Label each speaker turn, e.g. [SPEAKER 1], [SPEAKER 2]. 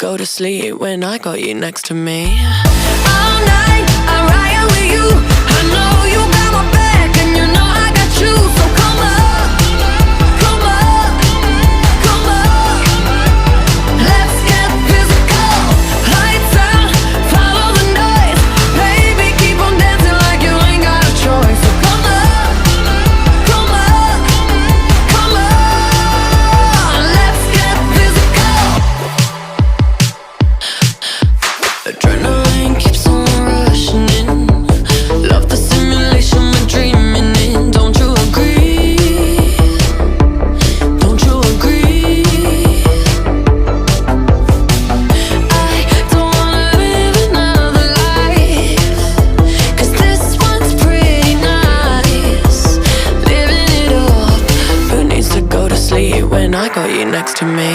[SPEAKER 1] go to sleep when I got you next to me.
[SPEAKER 2] All night I ride with you. I know you got my back and you know I got you. So come up, come up, come up. Let's get physical. Lights out, follow the noise. Baby, keep on dancing like you ain't got a choice. So come up, come up, come on. Let's get physical.
[SPEAKER 1] Adrenaline keeps on rushing in. Love the simulation we're dreaming in. Don't you agree? Don't you agree? I don't wanna live another life, 'cause this one's pretty nice. Living it up. Who needs to go to sleep when I got you next to me?